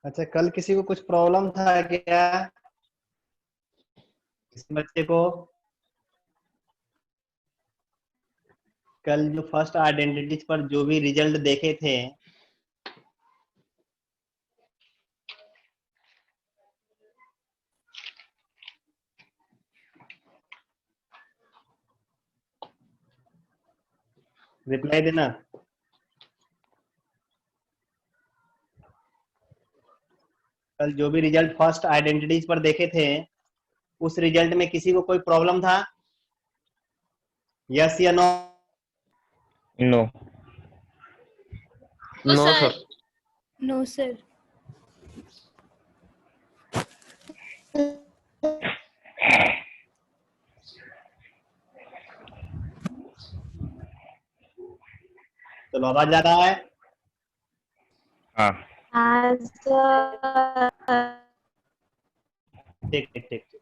अच्छा, कल किसी को कुछ प्रॉब्लम था क्या? किसी बच्चे को कल जो फर्स्ट आइडेंटिटीज पर जो भी रिजल्ट देखे थे, रिप्लाई देना। कल जो भी रिजल्ट फर्स्ट आइडेंटिटीज पर देखे थे, उस रिजल्ट में किसी को कोई प्रॉब्लम था? यस या no? No. No sir. No sir. चलो, आवाज आ रहा है? हाँ। ठीक ठीक ठीक ठीक,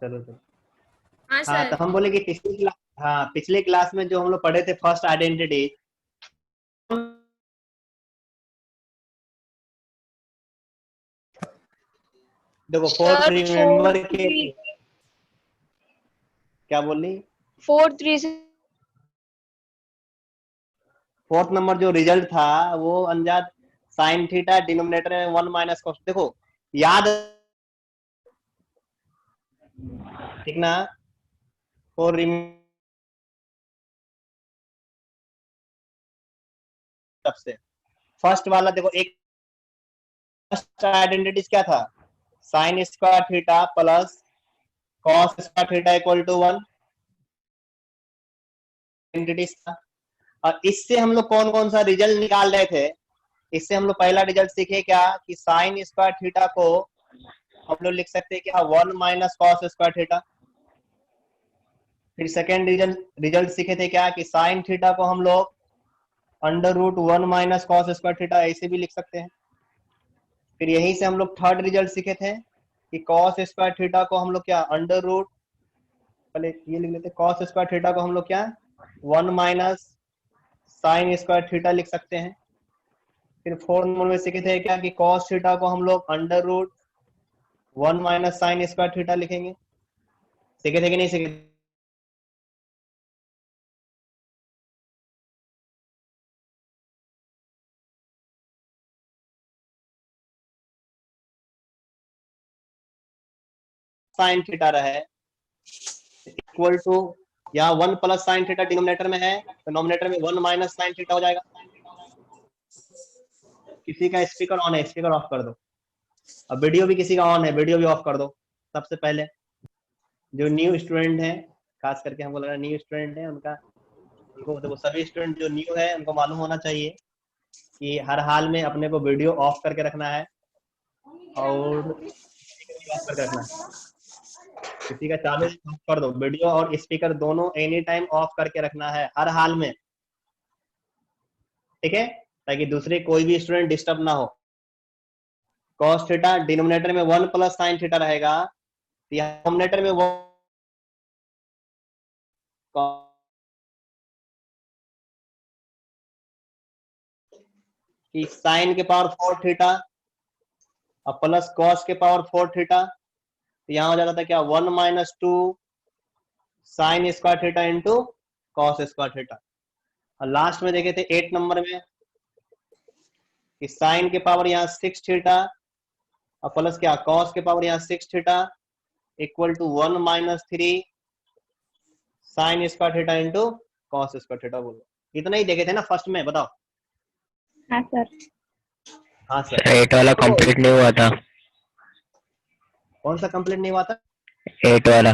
चलो चलो। हाँ हाँ, सर। तो हम बोले कि पिछले क्लास में जो हम लोग पढ़े थे फर्स्ट आइडेंटिटी, देखो फोर्थ रिमेम्बर के क्या बोली? 4-3 से फोर्थ नंबर जो रिजल्ट था वो अनजात साइन थीटा, डिनोमिनेटर में 1 माइनस कॉस। देखो याद, ठीक ना? फोर सबसे फर्स्ट वाला देखो, एक फर्स्ट आइडेंटिटीज क्या था? Sine square theta plus cos square theta equal to 1 identities था। और इससे हम लोग कौन कौन सा रिजल्ट निकाल रहे थे? इससे हम लोग पहला रिजल्ट सीखे क्या कि साइन स्क्वायर थीटा को हम लोग लिख सकते हैं क्या? 1 माइनस कॉस स्क्वायर थीटा। फिर सेकेंड रिजल्ट सीखे थे क्या कि साइन थीटा को हम लोग under root 1 minus cos square theta ऐसे भी लिख सकते हैं। फिर यहीं से हम लोग थर्ड रिजल्ट सीखे थे कि कॉस स्क्वायर थीटा को हम लोग क्या अंडर रूट, पहले ये लिख लेते, कॉस स्क्वायर थीटा को हम लोग क्या 1 माइनस साइन स्क्वायर थीटा लिख सकते हैं। फिर फोर्थ नंबर में सीखे थे क्या कि कॉस थीटा को हम लोग under root 1 minus sine square theta लिखेंगे। सीखे थे कि नहीं सीखे? साइन थीटा रहे इक्वल टू, यहाँ 1 प्लस साइन थीटा डिनोमिनेटर में है, तो नोमिनेटर में 1 माइनस साइन थीटा हो जाएगा। किसी का स्पीकर ऑन है, स्पीकर ऑफ कर दो। अब वीडियो भी किसी का ऑन है, वीडियो भी ऑफ कर दो। सबसे पहले जो न्यू स्टूडेंट है, खास करके हमको लग रहा है न्यू स्टूडेंट है, उनको देखो, सभी स्टूडेंट जो न्यू है उनको मालूम होना चाहिए कि हर हाल में अपने को वीडियो ऑफ करके रखना है और ऑफ करके रखना है। किसी का चालू ऑफ कर दो, वीडियो और स्पीकर दोनों एनी टाइम ऑफ करके रखना है हर हाल में, ठीक है? ताकि दूसरे कोई भी स्टूडेंट डिस्टर्ब ना हो। कॉस थीटा डिनोमिनेटर में 1 प्लस साइन थीटा रहेगा, तो यहाँ डिनोमिनेटर में वो कि साइन के पावर 4 थीटा और प्लस कॉस के पावर 4 थीटा, तो यहाँ हो जाता था क्या 1 minus 2 sign square theta into cos square theta. और लास्ट में देखे थे 8 नंबर में कि साइन के पावर यहाँ 6 थीटा और प्लस क्या कॉस के पावर यहाँ 6 theta equal to 1 minus 3 sine square theta into cos square theta. बोलो, इतना ही देखे थे ना फर्स्ट में? बताओ। हाँ सर। हाँ सर। 8 वाला कंप्लीट नहीं हुआ था। कौन सा कंप्लीट नहीं हुआ था? 8 वाला।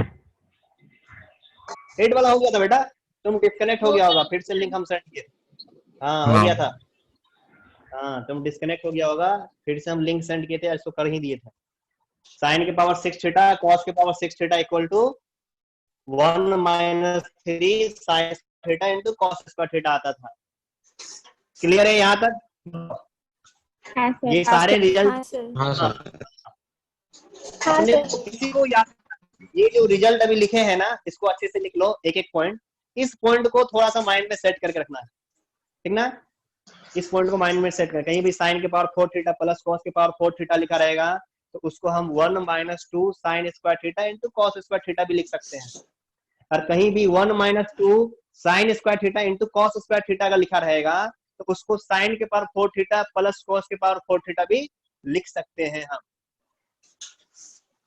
8 वाला हो गया था बेटा, तुम डिस्कनेक्ट हो हो गया गया। होगा, फिर से लिंक हम सेंड किए। हाँ, हो गया था। हाँ, तुम डिस्कनेक्ट हो गया होगा, फिर से हम लिंक सेंड किए थे, इसको कर ही दिए थे। साइन के पावर 6 थीटा कॉस के power 6 theta equal to 1 minus 3 sine theta into cos square theta आता था। क्लियर है यहाँ तक? हाँ सर। ये सारे रिजल्ट हाँ सर। हाँ सर। अपने को किसी को याद, ये जो रिजल्ट अभी लिखे हैं ना, इसको अच्छे से लिख लो, एक एक पॉइंट। इस पॉइंट को थोड़ा सा माइंड में सेट करके रखना है, ठीक ना? इस पॉइंट को माइंड में सेट करें, कहीं भी साइन के पावर 4 थीटा प्लस कॉस के पावर 4 थीटा लिखा रहेगा तो उसको हम 1 minus 2 sign square theta into cos square theta भी लिख सकते हैं। और कहीं भी 1 minus 2 sign square theta into cos square theta का लिखा रहेगा तो उसको साइन के पावर 4 थीटा प्लस कॉस के पावर 4 थीटा भी लिख सकते हैं हम।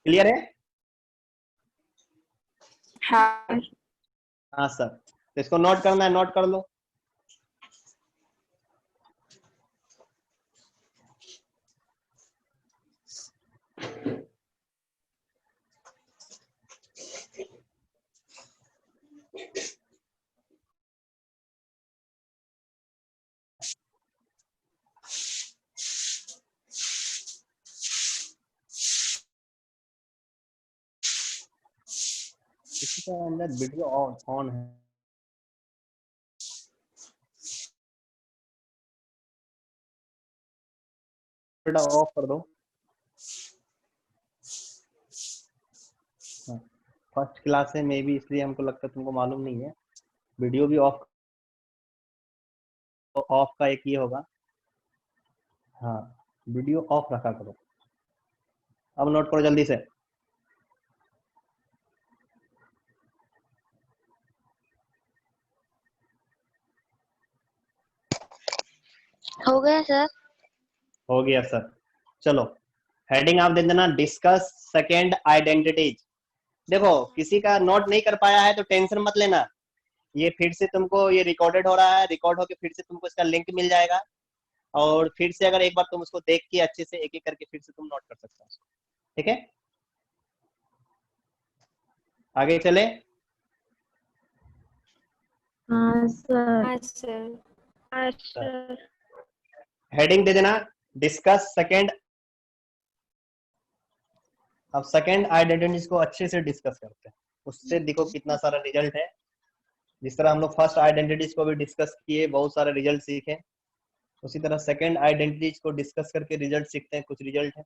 क्लियर है? हाँ हाँ सर, तो इसको नोट करना है, नोट कर लो। इसके अंदर वीडियो ऑन है, ऑफ कर दो। फर्स्ट क्लास है मे बी, इसलिए हमको लगता है तुमको मालूम नहीं है। वीडियो भी ऑफ का एक ये होगा, हाँ वीडियो ऑफ रखा करो। अब नोट करो जल्दी से। हो गया सर। हो गया सर। चलो हेडिंग आप दे देना, डिस्कस सेकेंड आइडेंटिटीज। देखो किसी का नोट नहीं कर पाया है तो टेंशन मत लेना, ये फिर से तुमको ये रिकॉर्डेड हो रहा है, रिकॉर्ड होके फिर से तुमको इसका लिंक मिल जाएगा और फिर से अगर एक बार तुम उसको देख के अच्छे से एक एक करके फिर से तुम नोट कर सकते हो। ठीक है, आगे चले। हाँ सर। हाँ सर। हाँ सर। हेडिंग दे देना, डिस्कस सेकेंड। अब सेकेंड आइडेंटिटीज को अच्छे से डिस्कस करते हैं, उससे देखो कितना सारा रिजल्ट है। जिस तरह हम लोग फर्स्ट आइडेंटिटीज को भी डिस्कस किए, बहुत सारे रिजल्ट सीखे, उसी तरह सेकेंड आइडेंटिटीज को डिस्कस करके रिजल्ट सीखते हैं, कुछ रिजल्ट है।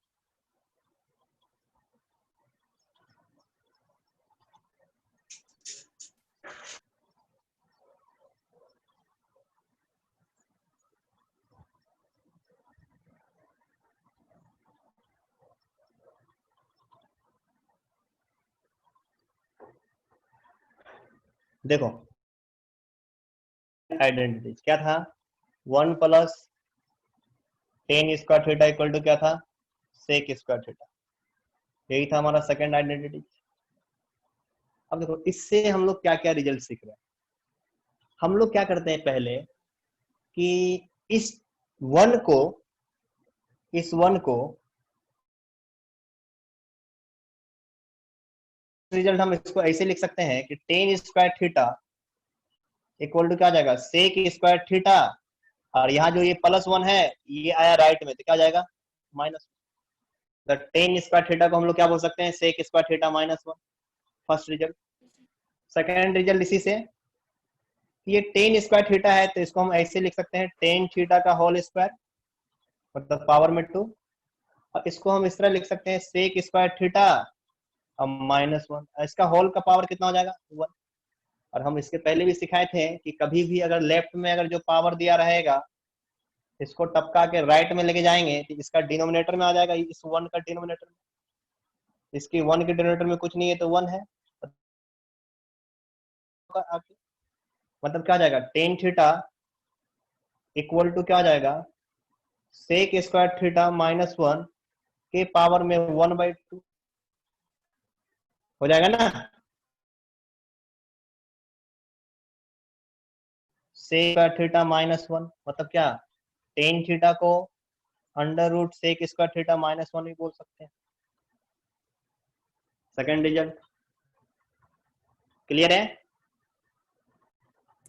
देखो आइडेंटिटीज क्या था, 1 plus tan square theta equal to क्या था, सेक स्क्वायर थीटा। यही था हमारा सेकेंड आइडेंटिटी। अब देखो इससे हम लोग क्या क्या रिजल्ट सीख रहे हैं। हम लोग क्या करते हैं पहले कि इस वन को रिजल्ट हम इसको ऐसे लिख सकते हैं कि tan square theta equal to क्या आ जाएगा, सेक स्क्वायर थीटा, और यहाँ जो ये +1 है ये आया राइट में तो क्या जाएगा, -1। तो टेन स्क्वायर थीटा को हम लोग क्या बोल सकते हैं, sec square theta -1। First result. Second result इसी से, ये टेन स्क्वायर थीटा है तो इसको हम ऐसे लिख सकते हैं टेन थीटा का होल स्क्वायर मतलब पावर में 2, और इसको हम इस तरह लिख सकते हैं सेक स्क्वायर थीटा और -1, इसका होल का पावर कितना हो जाएगा, 1। और हम इसके पहले भी सिखाए थे कि कभी भी अगर लेफ्ट में अगर जो पावर दिया रहेगा इसको टपका के राइट में लेके जाएंगे तो इसका डिनोमिनेटर में आ जाएगा, इस 1 का डिनोमिनेटर में, इसकी 1 के डिनोमिनेटर में कुछ नहीं है तो 1 है, मतलब क्या आ जाएगा, टेन थीटा इक्वल टू क्या आ जाएगा, सेक स्क्वायर थीटा -1 के पावर में 1/2 हो जाएगा ना। सेक स्क्वायर थीटा -1 मतलब क्या, टेन थीटा को under root sec square theta -1 भी बोल सकते हैं। सेकेंड रिजल्ट क्लियर है?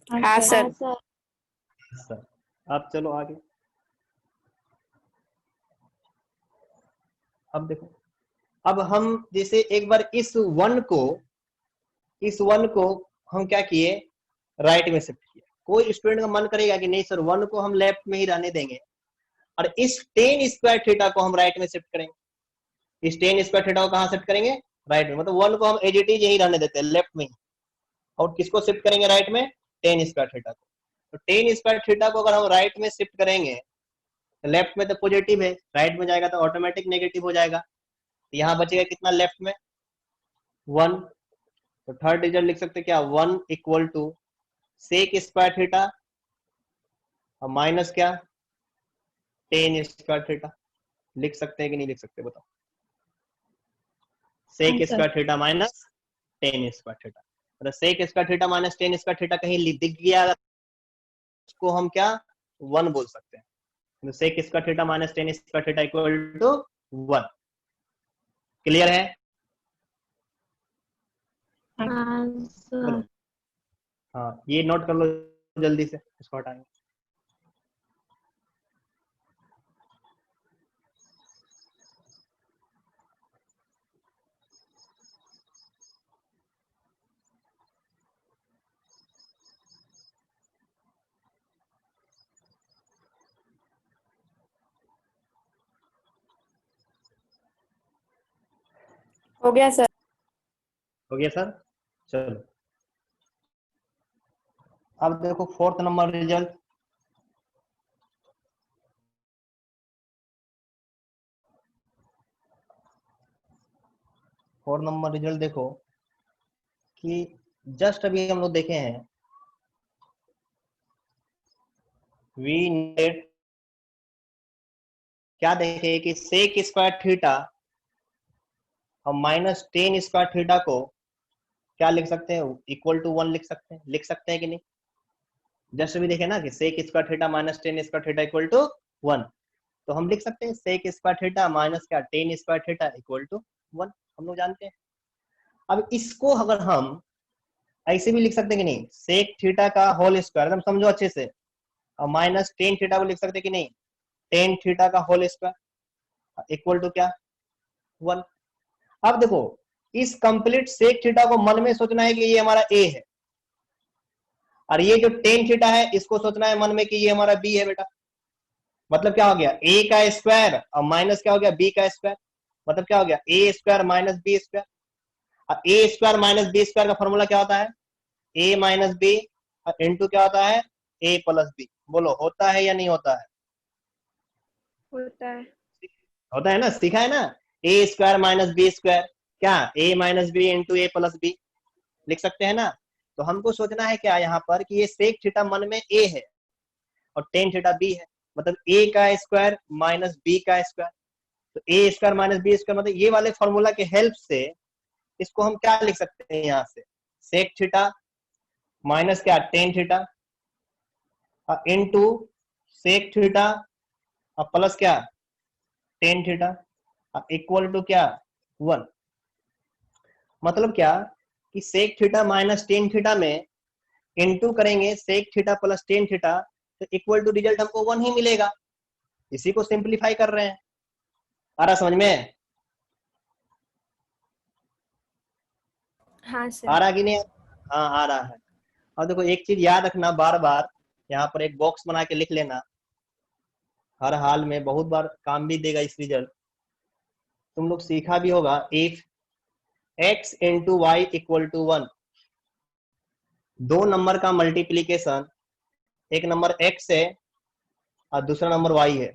हाँ सर। सर अब चलो आगे। अब देखो, अब हम जैसे एक बार इस वन को हम क्या किए, राइट में शिफ्ट किया। कोई स्टूडेंट का मन करेगा कि नहीं सर 1 को हम लेफ्ट में ही रहने देंगे और इस टेन स्क्वायर थीटा को हम राइट में शिफ्ट करेंगे। इस टेन स्क्वायर थीटा को कहाँ शिफ्ट करेंगे, राइट में, मतलब 1 को हम एज इट इज यही रहने देते हैं लेफ्ट में ही, और किसको शिफ्ट करेंगे राइट में, टेन स्क्वायर थीटा को। तो टेन स्क्वायर थीटा को अगर हम राइट में शिफ्ट करेंगे, लेफ्ट में तो पॉजिटिव है, राइट में जाएगा तो ऑटोमेटिक नेगेटिव हो जाएगा। यहाँ बचेगा कितना लेफ्ट में, 1। तो थर्ड रिजल्ट लिख सकते क्या, 1 equal to sec square theta और माइनस क्या, टेन स्क्वायर थीटा। लिख सकते हैं कि नहीं लिख सकते बताओ, sec square theta minus tan square theta. मतलब sec square theta minus tan square theta कहीं दिख गया, उसको हम क्या 1 बोल सकते हैं। तो sec square theta minus tan square theta equal to 1। Clear है? बोलो। हाँ, ये नोट कर लो जल्दी से, इसको हटाएंगे। हो गया सर। हो गया सर, चलो अब देखो fourth number result. Fourth number result देखो कि जस्ट अभी हम लोग देखे हैं, वी नीड क्या देखे कि सेक स्क्वायर थीटा और माइनस टेन स्क्वायर थीटा को क्या लिख सकते हैं, इक्वल टू 1 लिख सकते हैं कि नहीं। जस्ट अभी देखे ना कि sec square theta minus tan square theta equal to 1, तो हम लिख सकते हैं सेक स्क्वायर थीटा माइनस क्या tan square theta equal to 1, हम लोग जानते हैं। अब इसको अगर हम ऐसे भी लिख सकते हैं कि नहीं, सेक थीटा का होल स्क्वायर, एकदम समझो अच्छे से, और माइनस टेन थीटा को लिख सकते हैं कि नहीं, टेन थीटा का होल स्क्वायर इक्वल टू क्या 1। अब देखो इस कंप्लीट सेक थीटा को मन में सोचना है कि ये हमारा ए है, और ये जो टेन थीटा है इसको सोचना है मन में कि ये हमारा बी है बेटा। मतलब क्या हो गया, ए का स्क्वायर और माइनस क्या हो गया बी का स्क्वायर, मतलब क्या हो गया ए स्क्वायर माइनस बी स्क्वायर। और ए स्क्वायर माइनस बी स्क्वायर का फॉर्मूला क्या होता है, ए माइनस बी इंटू क्या होता है ए प्लस बी। बोलो होता है या नहीं होता है? होता है। होता है ना, सीखा है ना, ए स्क्वायर माइनस बी स्क्वायर क्या ए माइनस बी इंटू ए प्लस बी लिख सकते हैं ना। तो हमको सोचना है क्या यहाँ पर कि ये सेक थीटा मन में ए है और टेन थीटा बी है, मतलब ए का स्क्वायर माइनस बी का स्क्वायर। तो ए स्क्वायर माइनस बी स्क्वायर मतलब ये वाले फॉर्मूला के हेल्प से इसको हम क्या लिख सकते हैं, यहाँ से सेक थीटा माइनस क्या tan theta into sec theta और प्लस क्या टेन थीटा इक्वल टू क्या 1। मतलब क्या कि sec theta minus tan theta में इनटू करेंगे sec theta plus tan theta, तो इक्वल टू रिजल्ट हमको 1 ही मिलेगा। इसी को सिंप्लीफाई कर रहे हैं। आ रहा समझ में? हाँ सर। आ रहा कि नहीं? हाँ आ रहा है। और देखो एक चीज याद रखना, बार बार यहाँ पर एक बॉक्स बना के लिख लेना, हर हाल में बहुत बार काम भी देगा इस रिजल्ट। तुम लोग सीखा भी होगा, if x into y equal to 1, दो नंबर का मल्टीप्लीकेशन, एक नंबर x है और दूसरा नंबर y है,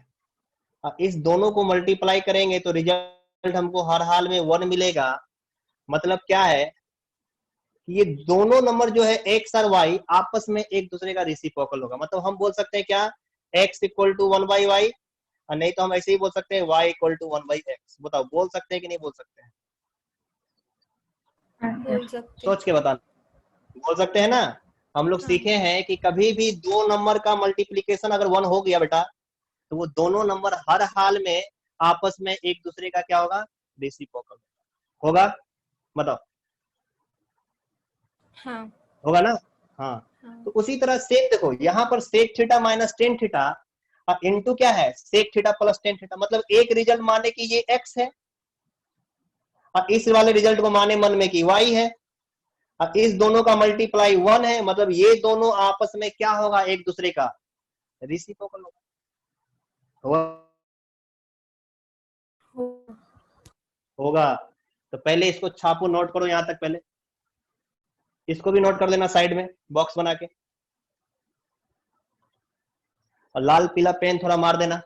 और इस दोनों को मल्टीप्लाई करेंगे तो रिजल्ट हमको हर हाल में 1 मिलेगा। मतलब क्या है कि ये दोनों नंबर जो है x और y आपस में एक दूसरे का रेसिप्रोकल होगा। मतलब हम बोल सकते हैं क्या x इक्वल टू 1/y, और नहीं तो हम ऐसे ही बोल सकते हैं y इक्वल टू 1/x। बताओ बोल सकते हैं कि नहीं बोल सकते हैं? बोल सकते। सोच के बताना, बोल सकते हैं ना। हम लोग सीखे हैं कि कभी भी दो नंबर का मल्टीप्लीकेशन अगर 1 हो गया बेटा, तो वो दोनों नंबर हर हाल में आपस में एक दूसरे का क्या होगा रेसिप्रोकल होगा। बताओ हाँ। होगा ना। हाँ, तो उसी तरह सेक देखो यहाँ पर sec theta minus tan theta और इनटू क्या है sec theta plus tan theta, मतलब एक रिजल्ट माने कि ये x है और इस वाले रिजल्ट को माने मन में कि y है, और इस दोनों का मल्टीप्लाई 1 है, मतलब ये दोनों आपस में क्या होगा एक दूसरे का रेसिप्रोकल होगा। होगा तो पहले इसको छापो, नोट करो यहां तक, पहले इसको भी नोट कर लेना साइड में बॉक्स बना के। और लाल पीला पेन थोड़ा मार देना,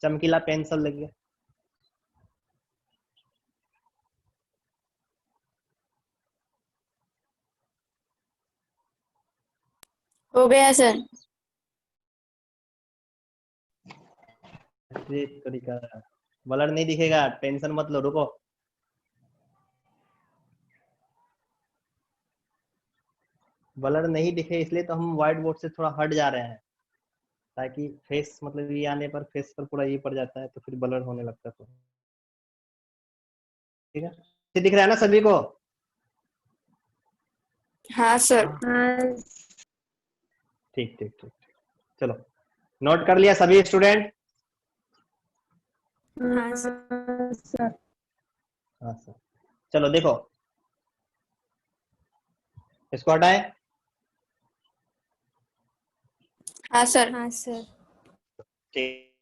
चमकीला पेंसिल लगे। हो गया सर। तरीका ब्लर नहीं दिखेगा, टेंशन मत लो, रुको। ब्लर नहीं दिखे इसलिए तो हम व्हाइट बोर्ड से थोड़ा हट जा रहे हैं, ताकि फेस मतलब ये आने पर फेस पर पूरा ये पड़ जाता है तो फिर ब्लर होने लगता है। ठीक है, ये दिख रहा है ना सभी को? हाँ सर। हाँ ठीक ठीक ठीक, चलो नोट कर लिया सभी स्टूडेंट? हाँ सर। सर। हाँ सर, चलो देखो इसको हटाए। हाँ सर। हाँ सर। ठीक,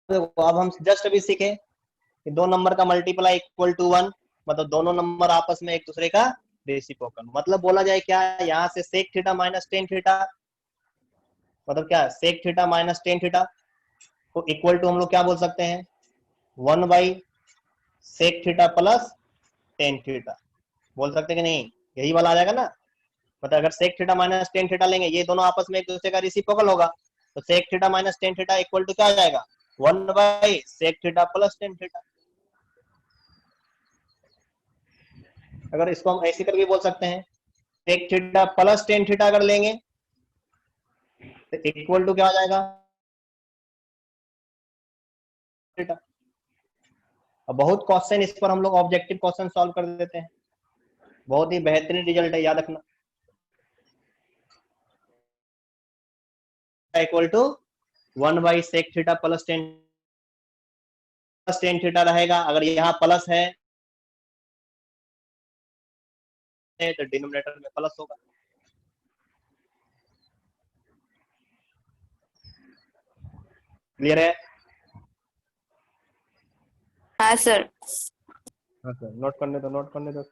देखो अब हम जस्ट अभी सीखे कि 2 नंबर का मल्टीप्लाई इक्वल टू 1, मतलब दोनों नंबर आपस में एक दूसरे का रेसिप्रोकल। मतलब बोला जाए क्या, यहाँ से sec theta minus tan theta, मतलब क्या sec theta minus tan theta को इक्वल टू हम लोग क्या बोल सकते हैं, 1 by sec theta plus tan theta बोल सकते कि नहीं? यही वाला आ जाएगा ना। मतलब अगर sec theta minus tan theta लेंगे, ये दोनों आपस में एक दूसरे का रेसिप्रोकल होगा, तो sec theta minus tan theta equal to क्या आ जाएगा, 1 by sec theta plus tan theta. अगर इसको हम ऐसे करके बोल सकते हैं, sec theta plus tan theta अगर लेंगे तो इक्वल टू क्या आ जाएगा, थीटा। अब बहुत क्वेश्चन इस पर हम लोग ऑब्जेक्टिव क्वेश्चन सॉल्व कर देते हैं, बहुत ही बेहतरीन रिजल्ट है, याद रखना। Equal to 1 by sec theta plus tan theta रहेगा। अगर यहाँ प्लस है तो डिनोमिनेटर में प्लस होगा। क्लियर है? हाँ सर। हाँ सर, नोट करने दो, नोट करने दो।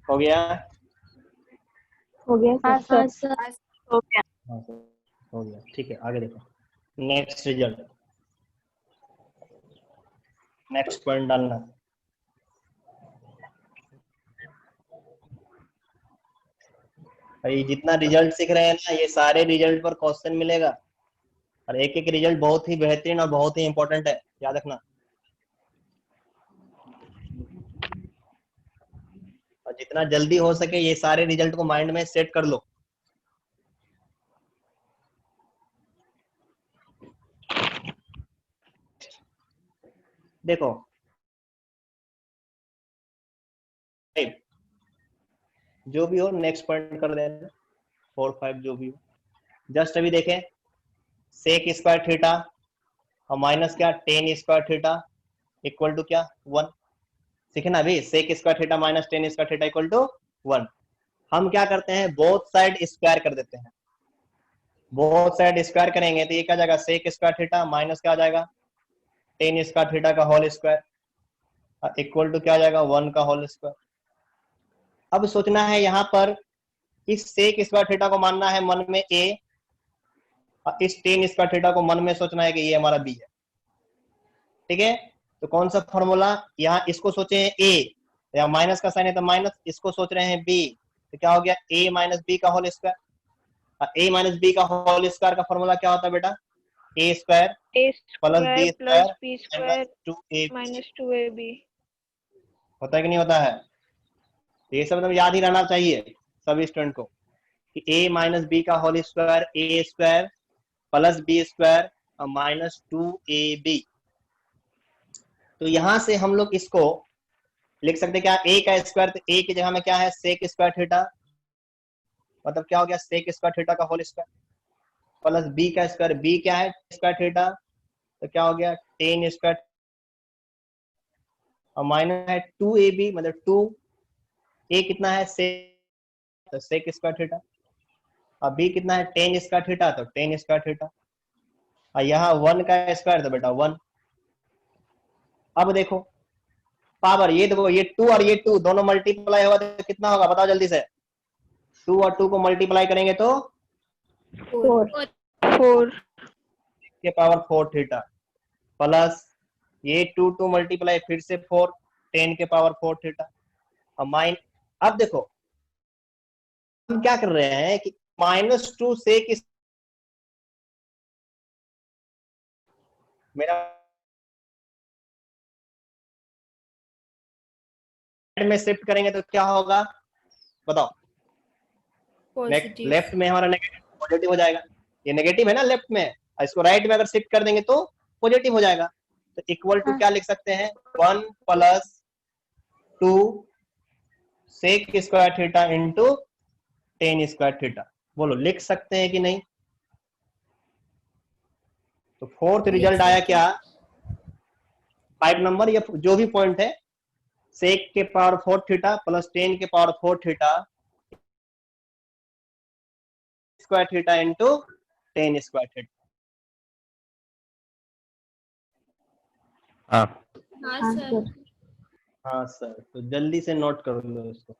हो गया? हो गया हाँ सर। सर। हो गया। हाँ सर, हो गया। ठीक है, आगे देखो, नेक्स्ट रिजल्ट, नेक्स्ट पॉइंट डालना। भाई जितना रिजल्ट सीख रहे हैं ना, ये सारे रिजल्ट पर क्वेश्चन मिलेगा, और एक एक रिजल्ट बहुत ही बेहतरीन और बहुत ही इंपॉर्टेंट है, याद रखना। और जितना जल्दी हो सके ये सारे रिजल्ट को माइंड में सेट कर लो। देखो जो भी हो नेक्स्ट पॉइंट कर देना, 4 5 जो भी हो। जस्ट अभी देखें, सेक स्क्वायर थीटा और माइनस क्या tan square theta equal to क्या 1। सीखे ना अभी, sec square theta minus tan square theta equal to 1। हम क्या करते हैं, बोथ साइड स्क्वायर कर देते हैं। बोथ साइड स्क्वायर करेंगे तो ये क्या जाएगा, सेक स्क्वायर थीटा माइनस क्या आ जाएगा, टेन स्क्वायर थीटा का होल स्क्वायर इक्वल टू क्या आ जाएगा, 1 का होल स्क्वायर। अब सोचना है यहाँ पर, इस सेक स्क्वायर थीटा को मानना है मन में ए, और इस टेन स्क्वायर थीटा को मन में सोचना है कि ये हमारा बी है। ठीक है, तो कौन सा फॉर्मूला, यहाँ इसको सोचे हैं ए, या माइनस का साइन है तो माइनस, इसको सोच रहे हैं बी, तो क्या हो गया ए माइनस बी का whole square. A minus B का होल स्क्वायर का फॉर्मूला क्या होता है बेटा, A square A plus square B plus square B minus square 2ab minus 2ab। होता है कि नहीं होता है? ये सब एकदम याद ही रहना चाहिए सभी स्टूडेंट को, कि a माइनस बी का होल स्क्वायर ए स्क्वायर प्लस बी स्क्वायर और माइनस 2ab। तो यहां से हम लोग इसको लिख सकते क्या, a का स्क्वायर, तो a की जगह में क्या है, सेक स्क्वायर थीटा, मतलब क्या हो गया सेक स्क्वायर थीटा का होल स्क्वायर प्लस b का स्क्वायर, b क्या है स्क्वायर थीटा, तो क्या हो गया टेन स्क्वायर और माइनस है 2ab, मतलब 2a कितना है सेक, तो सेक स्क्वायर थीटा। अब b कितना है टेन स्क्वायर थीटा, तो टेन स्क्वायर थीटा। और यहाँ 1 का स्क्वायर तो बेटा 1। अब देखो पावर, ये देखो ये 2 और ये 2 दोनों मल्टीप्लाई होगा तो कितना होगा बताओ जल्दी से। 2 और 2 को मल्टीप्लाई करेंगे तो 4 4 के पावर 4 थीटा, प्लस ये 2 2 मल्टीप्लाई फिर से 4 10 के पावर 4 थीटा। और माइन, अब देखो हम क्या कर रहे हैं कि -2 से किस मेरा में शिफ्ट करेंगे तो क्या होगा बताओ। लेफ्ट में हमारा नेगेटिव पॉजिटिव हो जाएगा, ये नेगेटिव है ना लेफ्ट में, इसको राइट में अगर शिफ्ट कर देंगे तो पॉजिटिव हो जाएगा। तो इक्वल टू क्या लिख सकते हैं 1 + 2 sec square theta into tan square theta. बोलो लिख सकते हैं कि नहीं। तो फोर्थ रिजल्ट आया क्या 5 नंबर, या जो भी पॉइंट है सेक के पावर 4 थीटा प्लस 10 के power 4 theta square theta into 10 square theta. हाँ हाँ सर। हाँ सर, तो जल्दी से नोट कर लो इसको।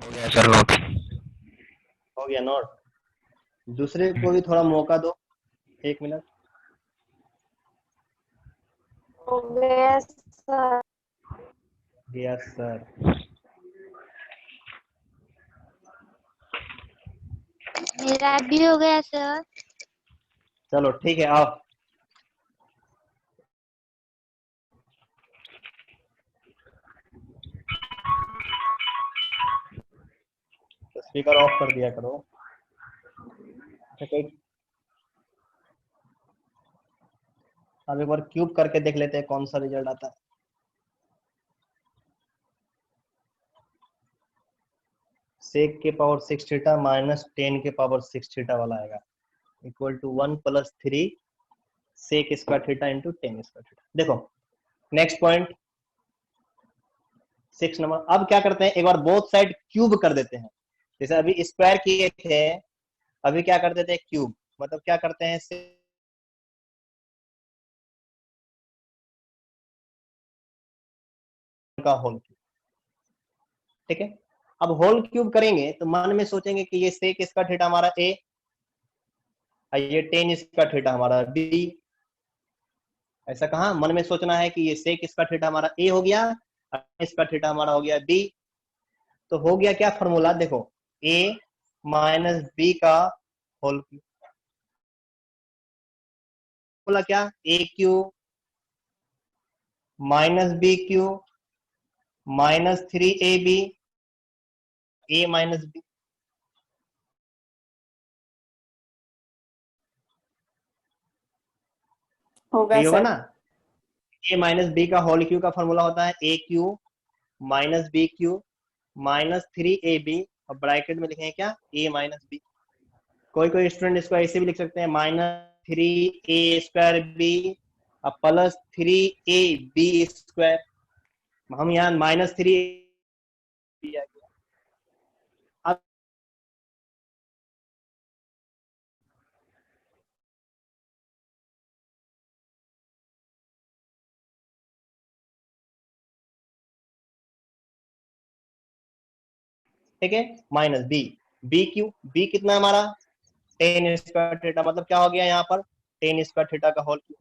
हो गया सर नोट। हो गया नोट। दूसरे को भी थोड़ा मौका दो, 1 मिनट। हो गया सर। Yes sir. मेरा भी हो गया सर। चलो ठीक है आओ। तो स्पीकर ऑफ कर दिया करो। अच्छा कोई, अब एक बार क्यूब करके देख लेते हैं कौन सा रिजल्ट आता है। सेक के पावर 6 थीटा माइनस 10 के पावर 6 थीटा वाला आएगा, equal to 1 + 3 sec square theta into 10 square theta. देखो नेक्स्ट पॉइंट 6 नंबर। अब क्या करते हैं एक बार बोथ साइड क्यूब कर देते हैं। जैसे अभी स्क्वायर किए थे, अभी क्या कर देते हैं क्यूब, मतलब क्या करते हैं का होल क्यूब। ठीक है, अब होल क्यूब करेंगे तो मन में सोचेंगे कि ये सेक स्क्वायर थीटा हमारा ए, ये 10 स्क्वायर थीटा हमारा बी। ऐसा कहा मन में सोचना है कि ये सेक स्क्वायर थीटा हमारा ए हो गया, स्क्वायर थीटा हमारा हो गया बी। तो हो गया क्या फॉर्मूला देखो, a माइनस बी का होल क्यूब। फॉर्मूला क्या, A cube minus B cube minus 3ab a minus B. होगा यही होगा सर। ना, a माइनस बी का होल क्यूब का फॉर्मूला होता है A cube minus B cube minus 3ab, और ब्रैकेट में लिखेंगे क्या a माइनस बी। कोई कोई स्टूडेंट इसको ऐसे भी लिख सकते हैं -3a² b plus 3ab square. हम यहाँ -3 आ गया। अब ठीक है, minus b, b cube, b कितना हमारा 10 स्क्वायर थीटा, मतलब क्या हो गया यहाँ पर 10 स्क्वायर थीटा का होल क्यूब।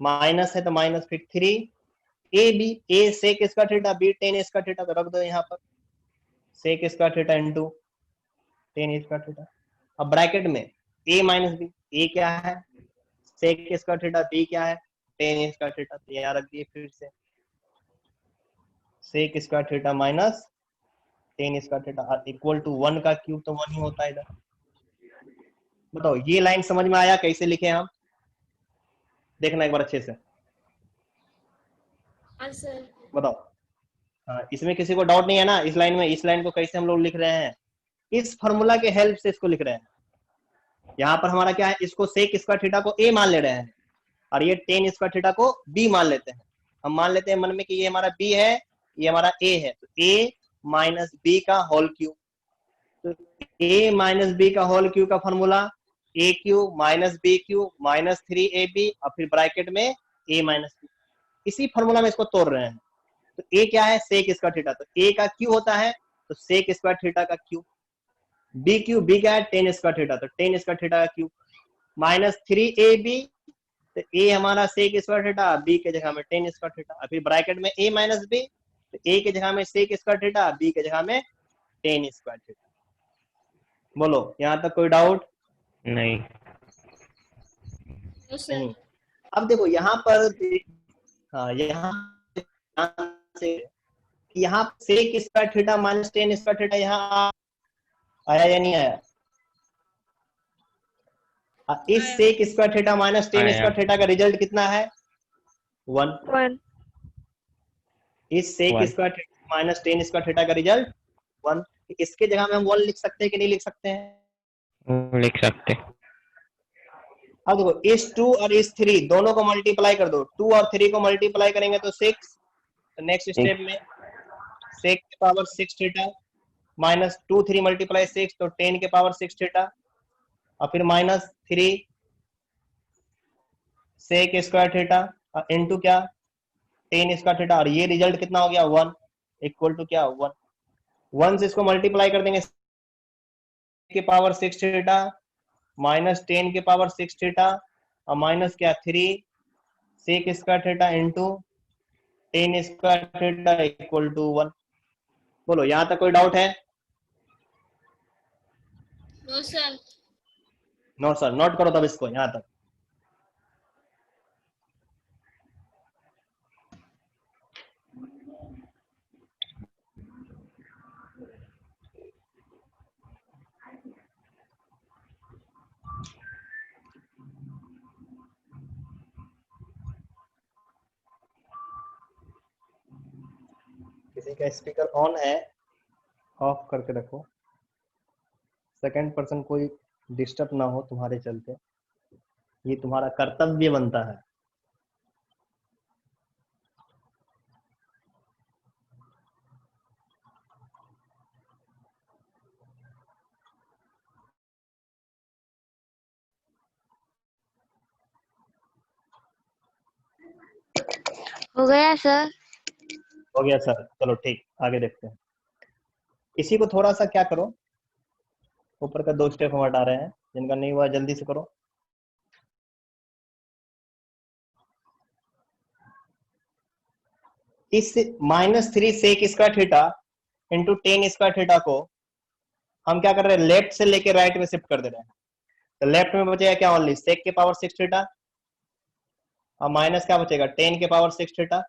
माइनस है तो माइनस फिर 3 a b, a sec square theta b 10 square theta, तो रख दो यहाँ पर sec square theta into 10 square theta. अब ब्रैकेट में ए माइनस बी, ए क्या है सेक स्क्वायर थीटा, बी क्या है 10 स्क्वायर थीटा, तो यहाँ रख दिए फिर से sec square theta minus 10 square theta equal to 1 का क्यूब तो 1 ही होता है इधर। बताओ ये लाइन समझ में आया कैसे लिखे हम, देखना एक बार अच्छे से। बताओ, हाँ इसमें किसी को डाउट नहीं है ना इस लाइन में, इस लाइन को कैसे हम लोग लिख रहे हैं। इस फॉर्मूला के हेल्प से इसको लिख रहे हैं। यहाँ पर हमारा क्या है, इसको सेक स्क्वायर थीटा को ए मान ले रहे हैं और ये टेन स्क्वायर थीटा को बी मान लेते हैं। हम मान लेते हैं मन में कि ये हमारा बी है, ये हमारा ए है, तो ए माइनस बी का होल क्यूब। तो ए माइनस बी का होल क्यूब का formula A cube minus B cube minus 3ab और फिर ब्रैकेट में ए माइनस बी। इसी फॉर्मूला में इसको तोड़ रहे हैं। तो ए क्या है, सेक स्क्वायर थीटा, तो ए का क्यू होता है तो सेक स्क्वायर थीटा का क्यू। बी क्यू, बी क्या है, टेन स्क्वायर थीटा, तो टेन स्क्वायर थीटा का क्यू माइनस 3ab, तो ए हमारा सेक स्क्वायर थीटा, बी के जगह में टेन स्क्वायर थीटा, फिर ब्रैकेट में ए माइनस बी, तो ए के जगह में सेक स्क्वायर थीटा, बी के जगह में टेन स्क्वायर थीटा। बोलो यहाँ तक कोई डाउट? नहीं। नहीं। अब देखो यहाँ पर, हाँ यहाँ से यहाँ sec square theta minus tan square theta यहाँ आया या नहीं आया? इस sec square theta minus tan आया। स्क्वायर थीटा का रिजल्ट कितना है? 1। 1. इस sec One. Square theta minus tan square theta का रिजल्ट 1। इसके जगह में हम 1 लिख सकते हैं कि नहीं लिख सकते हैं? लिख सकते। अब देखो इस 2 और इस 3 दोनों को मल्टीप्लाई कर दो, 2 और 3 को मल्टीप्लाई करेंगे तो 6। तो नेक्स्ट स्टेप में सेक के पावर 6 थीटा माइनस 2 3 मल्टीप्लाई 6 तो 10 के पावर 6 थीटा और फिर minus 3 sec square theta into क्या, 10 स्क्वायर थीटा, और ये रिजल्ट कितना हो गया 1 इक्वल टू क्या 1। 1 से इसको मल्टीप्लाई कर देंगे के पावर 6 थीटा माइनस 10 के पावर 6 थीटा और माइनस क्या 3 sec square theta into 10 square theta equal to 1। बोलो यहाँ तक कोई डाउट है? No sir. No sir. Note करो तब इसको यहाँ तक। किसी का स्पीकर ऑन है, ऑफ करके रखो, सेकंड पर्सन कोई डिस्टर्ब ना हो तुम्हारे चलते, ये तुम्हारा कर्तव्य बनता है। हो गया सर। हो गया सर, चलो ठीक, आगे देखते हैं। इसी को थोड़ा सा क्या करो, ऊपर का 2 स्टेप हम हटा रहे हैं, जिनका नहीं हुआ जल्दी से करो। इस minus 3 sec square theta into 10 square theta को हम क्या कर रहे हैं, लेफ्ट से लेके राइट में शिफ्ट कर दे रहे हैं। तो लेफ्ट में बचेगा क्या, ओनली सेक के पावर 6 थीटा और माइनस क्या बचेगा 10 के पावर 6 थीटा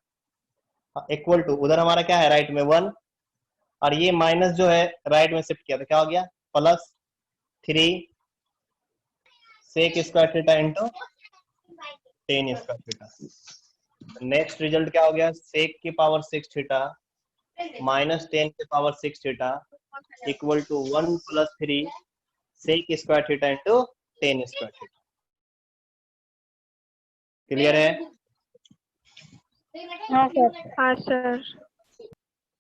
इक्वल टू उधर हमारा क्या है राइट में 1, और ये माइनस जो है राइट में शिफ्ट किया तो क्या हो गया plus 3 sec square theta into 10 square theta. Next result क्या हो गया, सेक की पावर 6 थीटा माइनस 10 के power 6 theta equal to 1 plus 3 sec square theta into 10 square theta. Clear है? हाँ सर। हाँ सर.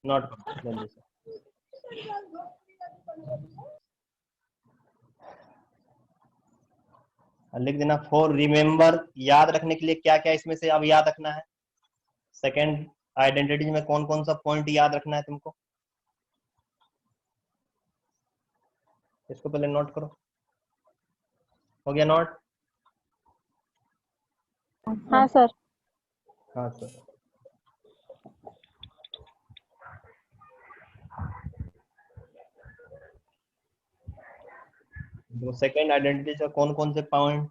नोट करो जल्दी से। लिख देना फॉर रिमेम्बर, याद रखने के लिए क्या क्या इसमें से अब याद रखना है। सेकंड आइडेंटिटी में कौन कौन सा पॉइंट याद रखना है तुमको, इसको पहले नोट करो। हो गया नोट? हाँ सर। हाँ सर। तो सेकंड आइडेंटिटी से कौन कौन से पॉइंट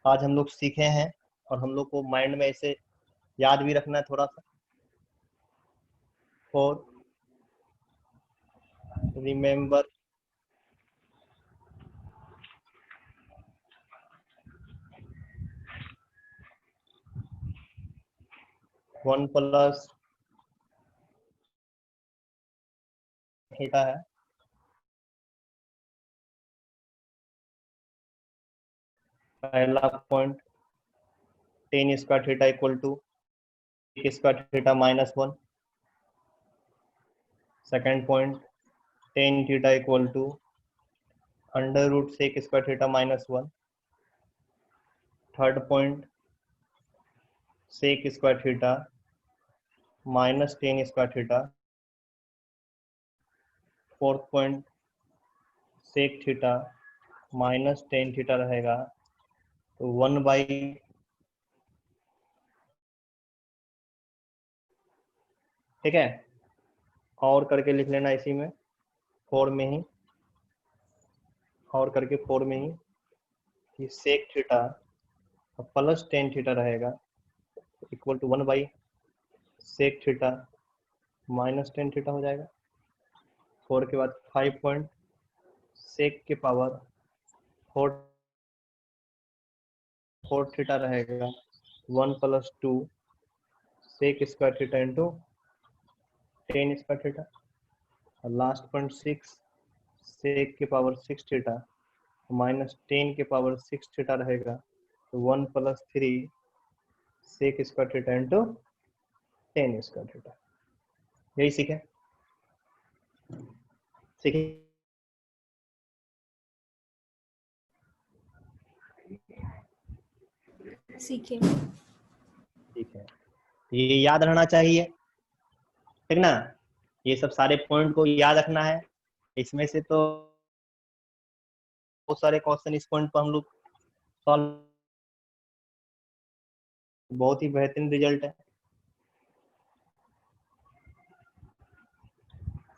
आज हम लोग सीखे हैं और हम लोग को माइंड में ऐसे याद भी रखना है थोड़ा सा। For remember, one plus theta है पहला point tan square theta equal to square theta minus 1। Second point tan theta equal to under root sec square theta minus 1। Third point sec square theta minus tan square theta. Fourth point sec theta minus tan theta रहेगा तो 1/, ठीक है, और करके लिख लेना इसी में 4 में ही, और करके 4 में ही कि sec theta plus tan theta रहेगा equal to 1/, sec theta minus tan theta हो जाएगा। 4 के बाद 5 पॉइंट सेक के पावर 4 थीटा रहेगा 1 + 2 sec square theta into tan square theta. और लास्ट पॉइंट 6 सेक के पावर 6 थीटा माइनस टेन के पावर 6 थीटा रहेगा तो 1 + 3 sec square theta into tan square theta. यही सीखे सीखे सीखे। ठीक है, ये याद रहना चाहिए, ठीक ना। ये सब सारे पॉइंट को याद रखना है। इसमें से तो बहुत सारे क्वेश्चन इस पॉइंट पर हम लोग सॉल्व, बहुत ही बेहतरीन रिजल्ट है।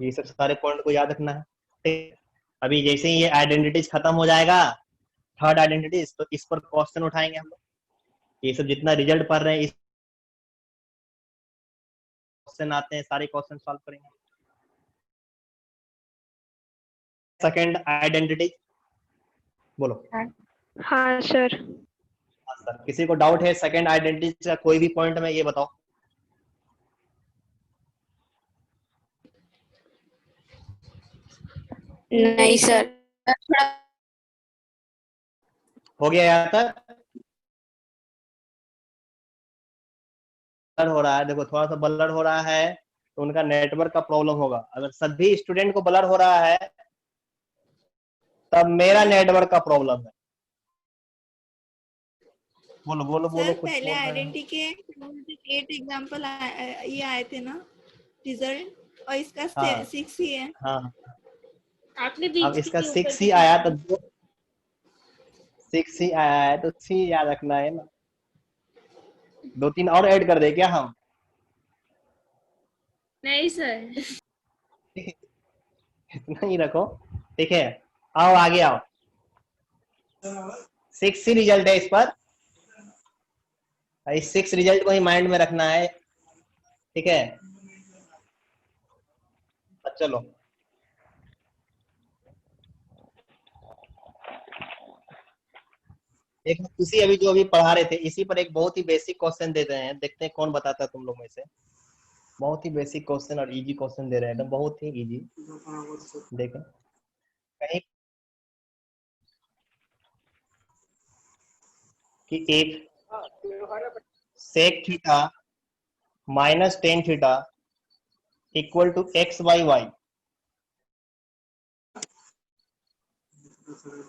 ये सब सारे पॉइंट को याद रखना है, ठीक। अभी जैसे ही ये आइडेंटिटीज खत्म हो जाएगा, थर्ड आइडेंटिटीज, तो इस पर क्वेश्चन उठाएंगे हम लोग। ये सब जितना रिजल्ट पढ़ रहे हैं, इस क्वेश्चन आते हैं, सारे क्वेश्चन सॉल्व करेंगे। सेकंड आइडेंटिटी बोलो। हाँ सर। हाँ सर, किसी को डाउट है सेकंड आइडेंटिटी का कोई भी पॉइंट में, ये बताओ। नहीं सर। हो गया यहाँ तक? ब्लर हो रहा है, देखो थोड़ा सा ब्लर हो रहा है तो उनका नेटवर्क का प्रॉब्लम होगा। अगर सभी स्टूडेंट को ब्लर हो रहा है तब मेरा नेटवर्क का प्रॉब्लम है। बोलो बोलो बोलो, सर कुछ पहले बोल रहे हैं। आइडेंटिटी के 8 एग्जांपल ये आए थे ना रिजल्ट, और इसका हाँ 6 ही है। हाँ, आपने अब बीच इसका के 6 ही आया तो 6 ही आया है तो 6 याद रखना है ना। 2-3 और ऐड कर दे क्या हम? नहीं सर। इतना ही रखो, ठीक है। आओ आगे आओ, 6 ही रिजल्ट है इस पर। इस 6 रिजल्ट को ही माइंड में रखना है, ठीक है। चलो एक इसी अभी जो अभी पढ़ा रहे थे इसी पर एक बहुत ही बेसिक क्वेश्चन दे रहे हैं, देखते हैं कौन बताता है तुम लोग में से। बहुत ही बेसिक क्वेश्चन और इजी क्वेश्चन दे रहे हैं, एकदम बहुत ही इजी। देखें कहीं कि एक sec theta minus tan theta equal to x/y।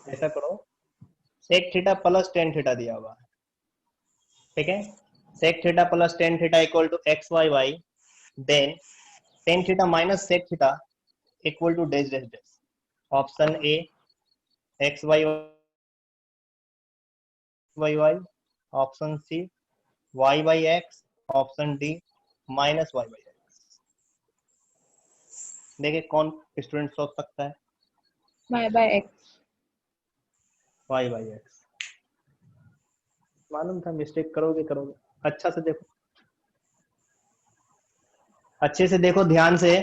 ऐसा करो, sec theta plus tan theta दिया हुआ है, ठीक है। Sec theta plus tan theta equal to x/y, then tan theta minus sec theta equal to dash dash dash. Option a x/y, option c y/x, option d -y/x। देखिए कौन student सोच सकता है? y/x। y/x। मालूम था mistake करोगे करोगे। अच्छा से देखो, अच्छे से देखो, ध्यान से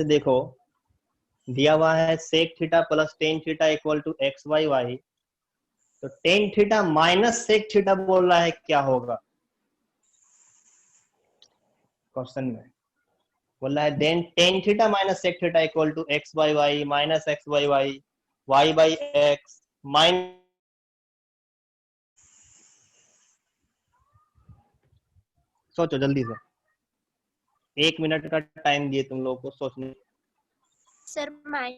देखो। दिया हुआ है sec theta plus tan theta equal to x/y, तो tan theta minus sec theta बोल रहा है, क्या होगा क्वेश्चन में? बोला है then tan theta minus sec theta equal to x by y minus x by y Y by x minus. सोचो जल्दी से, 1 मिनट का टाइम दिए तुम लोगों को सोचने। Sir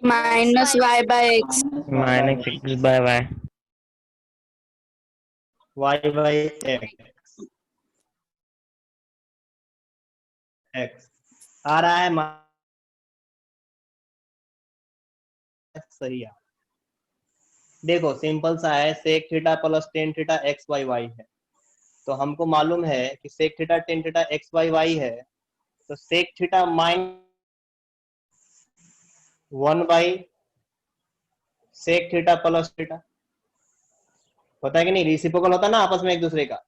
minus y by x. Minus X by Y Y by X X आ रहा है सही है। देखो सिंपल सा है, sec theta plus tan theta X by Y है, तो हमको मालूम है कि sec theta tan theta X by Y है, तो sec theta minus 1 sec theta plus theta होता है कि नहीं, रिसिप्रोकल होता है ना आपस में एक दूसरे का।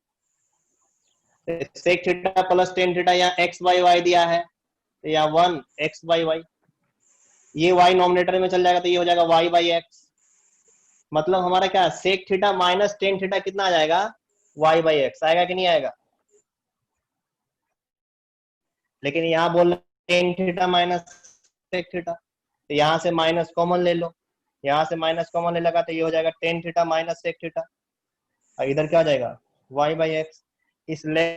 Sec theta plus tan theta यहाँ एक्स बाई वाई दिया है, तो यहाँ 1 एक्स बाई वाई, ये y नॉमिनेटर में चल जाएगा तो ये हो जाएगा y बाई एक्स। मतलब हमारा क्या, sec theta minus tan theta कितना आ जाएगा, y बाई एक्स आएगा कि नहीं आएगा। लेकिन यहाँ बोल रहे tan theta minus sec theta, तो यहाँ से माइनस कॉमन ले लो, यहाँ से माइनस कॉमन ले लगा तो ये हो जाएगा tan theta minus sec theta, और इधर क्या आ जाएगा y बाई एक्स। इसलिए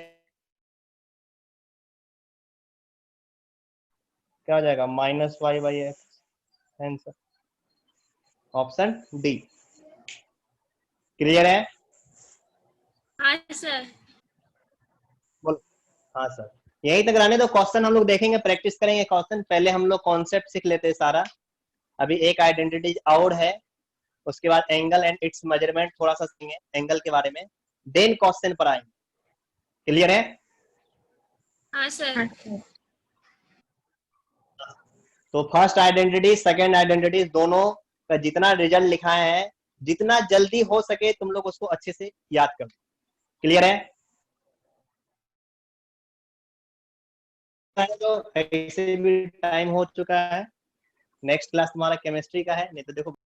क्या हो जाएगा minus y by x, answer option d. Clear है। हाँ सर। बोल हाँ सर, यही तक रहने दो, क्वेश्चन हम लोग देखेंगे, प्रैक्टिस करेंगे क्वेश्चन। पहले हम लोग कॉन्सेप्ट सीख लेते हैं सारा। अभी एक आइडेंटिटी और है, उसके बाद एंगल एंड इट्स मेजरमेंट थोड़ा सा सीखेंगे एंगल के बारे में, देन क्वेश्चन पर आएंगे। क्लियर है। हाँ सर। तो फर्स्ट आइडेंटिटी सेकंड आइडेंटिटी दोनों का जितना रिजल्ट लिखा है, जितना जल्दी हो सके तुम लोग उसको अच्छे से याद करो। क्लियर है। तो ऐसे भी टाइम हो चुका है, नेक्स्ट क्लास तुम्हारा केमिस्ट्री का है, नहीं तो देखो